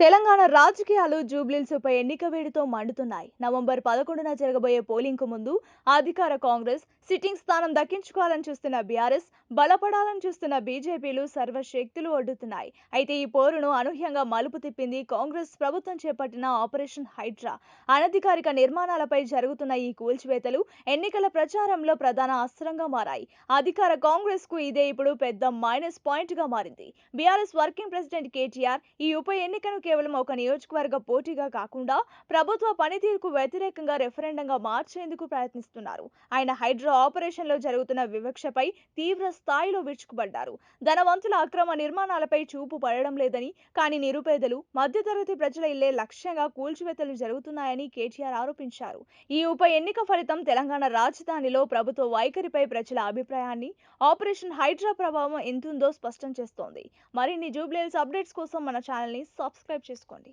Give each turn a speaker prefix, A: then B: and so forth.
A: తెలంగాణ రాజకీయాలు జూబ్లీహిల్స్ ఉప ఎన్నిక వేడితో మండుతున్నాయి. నవంబర్ 11న జరగబోయే పోలింగ్ కు ముందు అధికార కాంగ్రెస్ సిట్టింగ్ స్థానం దక్కించుకోవాలని చూస్తున్న బీఆర్ఎస్, బలపడాలని చూస్తున్న బీజేపీలు సర్వశక్తులు ఒడ్డుతున్నాయి. అయితే ఈ పోరును అనూహ్యంగా మలుపు తిప్పింది కాంగ్రెస్ ప్రభుత్వం చేపట్టిన ఆపరేషన్ హైడ్రా. అనధికారిక నిర్మాణాలపై జరుగుతున్న ఈ కూల్చివేతలు ఎన్నికల ప్రచారంలో ప్రధాన అస్త్రంగా మారాయి. అధికార కాంగ్రెస్ కు ఇదే ఇప్పుడు పెద్ద మైనస్ పాయింట్ గా మారింది. బీఆర్ఎస్ వర్కింగ్ ప్రెసిడెంట్ కేటీఆర్ ఈ ఉప ఎన్నికను కేవలం ఒక నియోజకవర్గ పోటీగా కాకుండా ప్రభుత్వ పనితీరుకు వ్యతిరేకంగా రెఫరెండంగా మార్చేందుకు ప్రయత్నిస్తున్నారు. ఆయన హైడ్రా ఆపరేషన్లో జరుగుతున్న వివక్షపై తీవ్ర స్థాయిలో విరుచుకుపడ్డారు. ధనవంతుల అక్రమ నిర్మాణాలపై చూపు పడడం లేదని, కానీ నిరుపేదలు, మధ్యతరగతి ప్రజల ఇళ్లే లక్ష్యంగా కూల్చివేతలు జరుగుతున్నాయని కేటీఆర్ ఆరోపించారు. ఈ ఉప ఎన్నిక ఫలితం తెలంగాణ రాజధానిలో ప్రభుత్వ వైఖరిపై ప్రజల అభిప్రాయాన్ని, ఆపరేషన్ హైడ్రా ప్రభావం ఎంతుందో స్పష్టం చేస్తోంది. మరిన్ని జూబ్లీహిల్స్ అప్డేట్స్ కోసం మన ఛానల్ని సబ్స్క్రైబ్ చేసుకోండి.